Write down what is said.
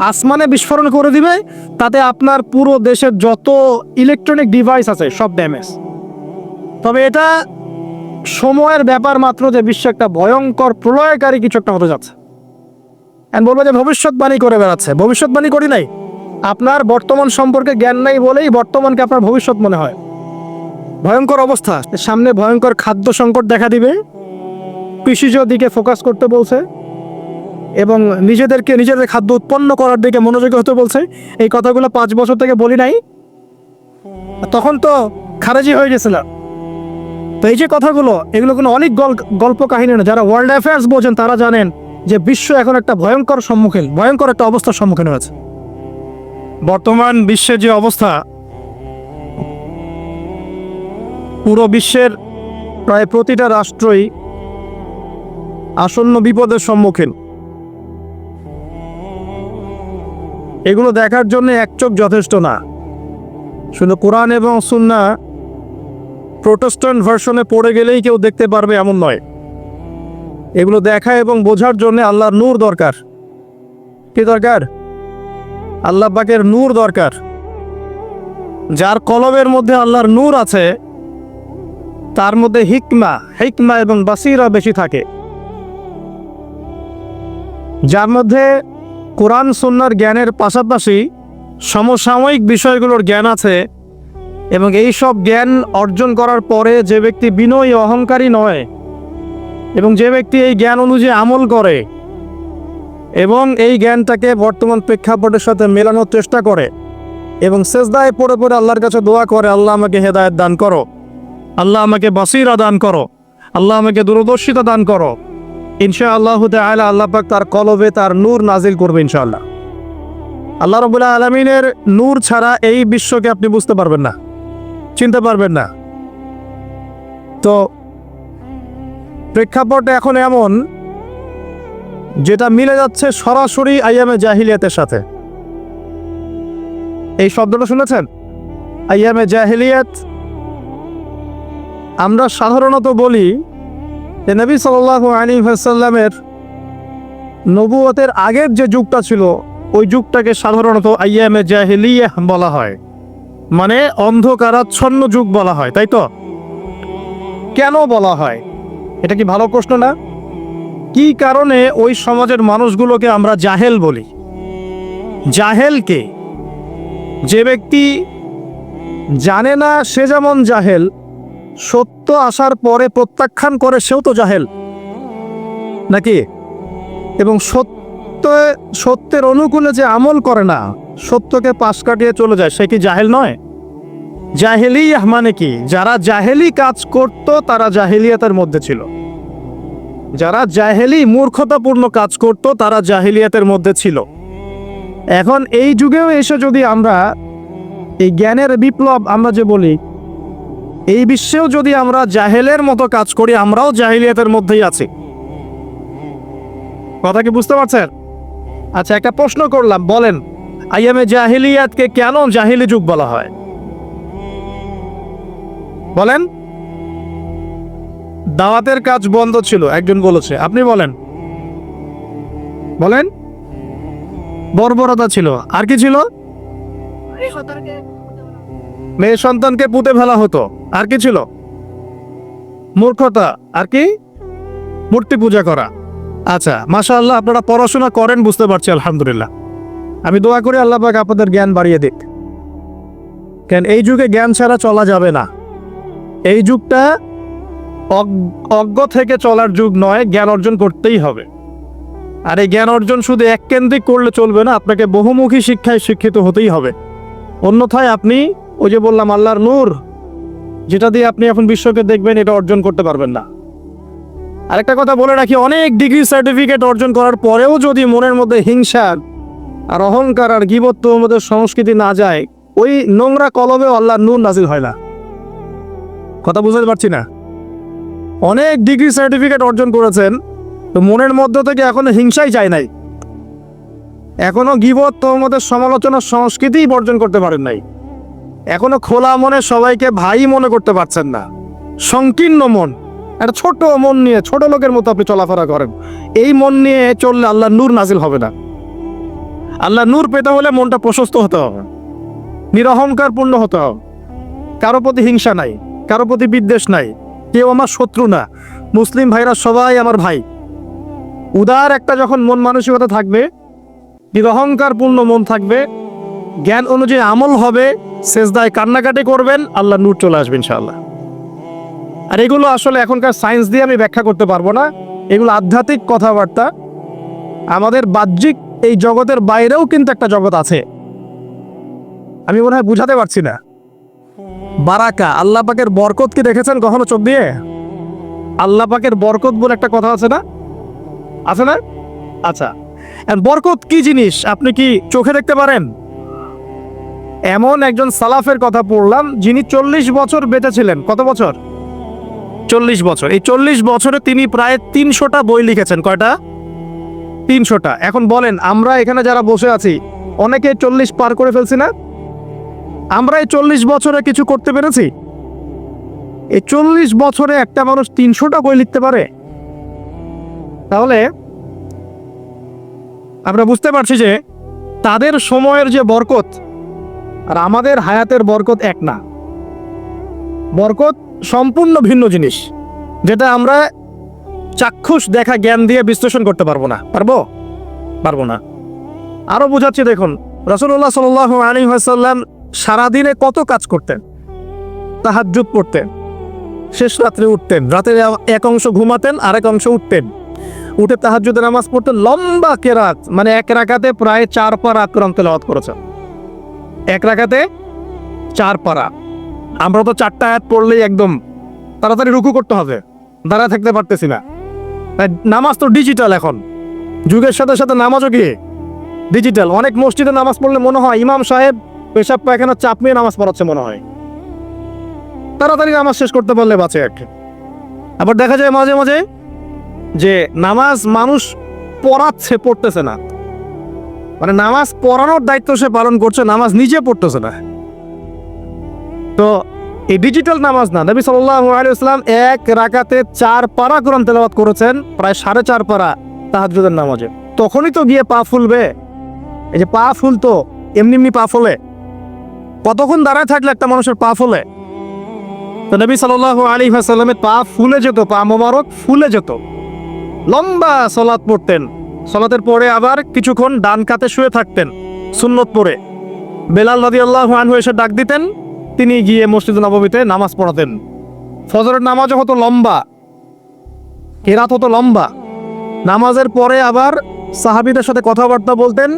আসমানে বিস্ফোরণ করে দিবে, তাতে আপনার পুরো দেশের যত ইলেকট্রনিক ডিভাইস আছে সব ড্যামেজ। তবে এটা সময়ের ব্যাপার মাত্র যে বিশ্ব একটা ভয়ঙ্কর প্রলয়কারী কিছু একটা হতে যাচ্ছে। বলবো যে ভবিষ্যৎবাণী করে বেড়াচ্ছে, ভবিষ্যৎবাণী করি নাই। আপনার বর্তমান সম্পর্কে জ্ঞান নাই বলেই বর্তমানকে আপনার ভবিষ্যৎ মনে হয়। ভয়ঙ্কর অবস্থা, সামনে ভয়ঙ্কর খাদ্য সংকট দেখা দিবে, কৃষিজ দিকে ফোকাস করতে বলছে এবং নিজেদের খাদ্য উৎপন্ন করার দিকে মনোযোগী হতে বলছে। এই কথাগুলো 5 বছর থেকে বলি নাই, তখন তো খারেজি হয়ে গেছিল। তো এই যে কথাগুলো, এগুলো কোনো অনেক গল্প কাহিনী না। যারা ওয়ার্ল্ড অ্যাফেয়ার্স বোঝেন তারা জানেন যে বিশ্ব এখন একটা ভয়ঙ্কর একটা অবস্থার সম্মুখীন হয়েছে। বর্তমান বিশ্বের যে অবস্থা, পুরো বিশ্বের প্রায় প্রতিটা রাষ্ট্রই আসন্ন বিপদের সম্মুখীন। এগুলো দেখার জন্য এক চোখ যথেষ্ট না। শুধু কোরআন এবং সুন্নাহ প্রোটেস্ট্যান্ট ভার্সনে পড়ে গেলেই কেউ দেখতে পারবে এমন নয়। এগুলো দেখা এবং বোঝার জন্য আল্লাহর নূর দরকার। কি দরকার? আল্লাহ পাকের নূর দরকার। যার কলবের মধ্যে আল্লাহর নূর আছে তার মধ্যে হিকমা এবং বাসিরা বেশি থাকে। যার মধ্যে কোরআন সুন্নাহর জ্ঞানের পাশাপাশি সমসাময়িক বিষয়গুলোর জ্ঞান আছে, এবং এই সব জ্ঞান অর্জন করার পরে যে ব্যক্তি বিনয়ী অহংকারী নয় এবং যে ব্যক্তি এই জ্ঞান অনুযায়ী আমল করে এবং এই জ্ঞানটাকে বর্তমান প্রেক্ষাপটের সাথে মেলানোর চেষ্টা করে এবং সেজদায় পড়ে পড়ে আল্লাহর কাছে দোয়া করে, আল্লাহ আমাকে হেদায়েত দান করো, আল্লাহ আমাকে বাসিরা দান করো, আল্লাহ আমাকে দূরদর্শিতা দান করো, ইনশাআল্লাহু তাআলা আল্লাহ পাক তার কলবে তার নূর নাজিল করবে ইনশাআল্লাহ। আল্লাহ রাব্বুল আলামিনের নূর ছাড়া এই বিশ্বকে আপনি বুঝতে পারবেন না, চিনতে পারবেন না। তো প্রেক্ষাপট এখন এমন যেটা মিলে যাচ্ছে সরাসরি আইয়ামে জাহিলিয়াতের সাথে। এই শব্দটা শুনেছেন? আইয়ামে জাহিলিয়াত। আমরা সাধারণত বলি যে নবী সাল্লাল্লাহু আলাইহি ওয়াসাল্লামের নবুয়তের আগের যে যুগটা ছিল ওই যুগটাকে সাধারণত আইয়ামে জাহিলিয়াহ বলা হয়, মানে অন্ধকারাচ্ছন্ন যুগ বলা হয়, তাই তো? কেন বলা হয়? এটা কি ভালো প্রশ্ন না? কি কারণে ওই সমাজের মানুষগুলোকে আমরা জাহেল বলি? জাহেলকে, যে ব্যক্তি জানে না সে যেমন জাহেল, সত্য আসার পরে প্রত্যাখ্যান করে সেও তো জাহেল নাকি? এবং সত্যের অনুকূলে যে আমল করে না, সত্যকে পাশ কাটিয়ে চলে যায়, সে কি জাহেল নয়? জাহেলিয়াহ মানে কি? যারা জাহেলি কাজ করত তারা জাহেলিয়াতের মধ্যে ছিল। যারা জাহেলি মূর্খতাপূর্ণ কাজ করত তারা জাহেলিয়াতের মধ্যে ছিল। এখন এই যুগেও এসে যদি আমরা এই জ্ঞানের বিপ্লব আমরা যে বলি, এই বিশ্বেও যদি আমরা জাহেলের মতো কাজ করি, আমরাও জাহেলিয়াতের মধ্যেই আছি। কথা কি বুঝতে পারছেন? আচ্ছা, একটা প্রশ্ন করলাম, বলেন আইয়ামে জাহেলিয়াতকে কেন জাহেলি যুগ বলা হয়? বলেন। দাওয়াতের কাজ বন্ধ ছিল, একজন বলেছে। আপনি বলেন। বলেন। বর্বরতা ছিল, আর কি ছিল? মেয়ে সন্তানকে পুঁতে ফেলা হতো, আর কি ছিল? মূর্খতা, আর কি? মূর্তি পূজা করা। আচ্ছা, মাশাআল্লাহ, আপনারা পড়াশোনা করেন বুঝতে পারছি, আলহামদুলিল্লাহ। আমি দোয়া করি আল্লাহ পাক আপনাদের জ্ঞান বাড়িয়ে দিক। কেন এই যুগে জ্ঞান ছাড়া চলা যাবে না। এই যুগটা অজ্ঞ থেকে চলার যুগ নয়, জ্ঞান অর্জন করতেই হবে। আর এই জ্ঞান অর্জন শুধু এককেন্দ্রিক করলে চলবে না, আপনাকে বহুমুখী শিক্ষায় শিক্ষিত হতেই হবে। অন্যথায় আপনি ওই যে বললাম আল্লাহর নূর, যেটা দিয়ে আপনি এখন বিশ্বকে দেখবেন, এটা অর্জন করতে পারবেন না। আরেকটা কথা বলে রাখি, অনেক ডিগ্রি সার্টিফিকেট অর্জন করার পরেও যদি মনের মধ্যে হিংসা আর অহংকার আর গীবত তোহমতের সংস্কৃতি না যায়, ওই নোংরা কলবেও আল্লাহর নূর নাজিল হয় না। কথা বুঝতে পারছি না? অনেক ডিগ্রি সার্টিফিকেট অর্জন করেছেন, তো মনের মধ্য থেকে এখনো হিংসাই যায় নাই, এখনো গীবত তোহমতের সমালোচনার সংস্কৃতিই বর্জন করতে পারেন নাই, এখনো খোলা মনে সবাইকে ভাই মনে করতে পারছেন না। সংকীর্ণ মন, একটা ছোট মন নিয়ে ছোট লোকের মতো আপনি চলাফেরা করেন। এই মন নিয়ে চললে আল্লাহর নূর নাজিল হবে না। আল্লাহ নূর পেতে হলে মনটা প্রশস্ত হতে হবে, নিরহংকার পূর্ণ হতে হবে, কারো প্রতি হিংসা নাই, কারো প্রতি বিদ্বেষ নাই, কেউ আমার শত্রু না, মুসলিম ভাইরা সবাই আমার ভাই। উদার একটা যখন মন মানসিকতা থাকবে, নিরহংকার পূর্ণ মন থাকবে, জ্ঞান অনুযায়ী আমল হবে, সেজদায় কান্নাকাটি করবেন, আল্লাহ নূর চলে আসবে ইনশাআল্লাহ। আর এগুলো আসলে এখনকার সায়েন্স দিয়ে আমি ব্যাখ্যা করতে পারবো না, এগুলো আধ্যাত্মিক কথাবার্তা। আমাদের বাহ্যিক এই জগতের বাইরেও কিন্তু একটা জগৎ আছে, আমি মনে হয় বুঝাতে পারছি না। বারাকা, আল্লাহ পাকের বরকত কি দেখেছেন কখনো চোখ দিয়ে? আল্লাহ পাকের বরকত বলে একটা কথা আছে না, আছে না? আচ্ছা, বরকত কি জিনিস আপনি কি চোখে দেখতে পারেন? এমন একজন সালাফের কথা পড়লাম যিনি 40 বছর বেঁচে ছিলেন। কত বছর? 40 বছর। এই 40 বছরে তিনি প্রায় 300টা বই লিখেছেন। কয়টা? 300টা। এখন বলেন, আমরা এখানে যারা বসে আছি অনেকে 40 পার করে ফেলছি না? আমরা এই 40 বছরে কিছু করতে পেরেছি? এই 40 বছরে একটা মানুষ 300টা বই লিখতে পারে? তাহলে আমরা বুঝতে পারছি যে তাদের সময়ের যে বরকত আর আমাদের হায়াতের বরকত এক না। বরকত সম্পূর্ণ ভিন্ন জিনিস, যেটা আমরা চাক্ষুষ দেখা জ্ঞান দিয়ে বিশ্লেষণ করতে পারবো না। পারবো না। আরো বুঝাচ্ছি, দেখুন রাসূলুল্লাহ সাল্লাল্লাহু আলাইহি ওয়াসাল্লাম সারাদিনে কত কাজ করতেন। তাহাজ্জুদ পড়তেন, শেষ রাত্রে উঠতেন, রাতের এক অংশ ঘুমাতেন, আরেক অংশ উঠতেন, উঠে তাহাজ্জুদের নামাজ পড়তেন, লম্বা কেরাত, মানে এক রাকাতে প্রায় 4 পারা কোরআন তেলাওয়াত করেছেন। এক রাকাতে 4 পারা। আমরা তো 4টা আয়াত পড়লেই একদম তাড়াতাড়ি রুকু করতে হবে, দাঁড়ায় থাকতে পারতেছি না। তাই নামাজ তো ডিজিটাল, এখন যুগের সাথে সাথে নামাজও কি ডিজিটাল। অনেক মসজিদে নামাজ পড়লে মনে হয় ইমাম সাহেব পেশাব পায়খানা চাপ নিয়ে নামাজ পড়াচ্ছে মনে হয়। তাড়াতাড়ি নামাজ শেষ করতে পারলে বাঁচে এক। আবার দেখা যায় মাঝে মাঝে যে নামাজ মানুষ পড়াচ্ছে, পড়তেছে না, মানে নামাজ পড়ানোর দায়িত্ব সে পালন করছে, নামাজ নিজে পড়তেছে না। তো এই ডিজিটাল নামাজ না। নবী সাল্লাল্লাহু আলাইহি ওয়াসাল্লাম এক রাকাতে 4 পারা কোরআন তেলাওয়াত করেছেন, প্রায় 4.5 পারা তাহাজ্জুদের নামাজে। তখনই তো গিয়ে পা ফুলবে। এই যে পা ফুলতো, এমনি এমনি পা ফলে? কতক্ষণ দাঁড়ায় থাকলে একটা মানুষের পা ফলে? তো নবী সাল্লাল্লাহু আলাইহি ওয়াসাল্লামের পা ফুলে যেত, পা মোবারক ফুলে যেত। লম্বা সালাত পড়তেন, সালাতের পরে আবার কিছুক্ষণ ডান কাতে শুয়ে থাকতেন সুন্নত পড়ে। বেলাল রাদিয়াল্লাহু আনহু এসে ডাক দিতেন, তিনি গিয়ে মসজিদে নববীতে নামাজ পড়াতেন। ফজরের নামাজও হতো লম্বা, কেরাত হতো লম্বা। নামাজের পরে আবার সাহাবীদের সাথে কথাবার্তা বলতেন,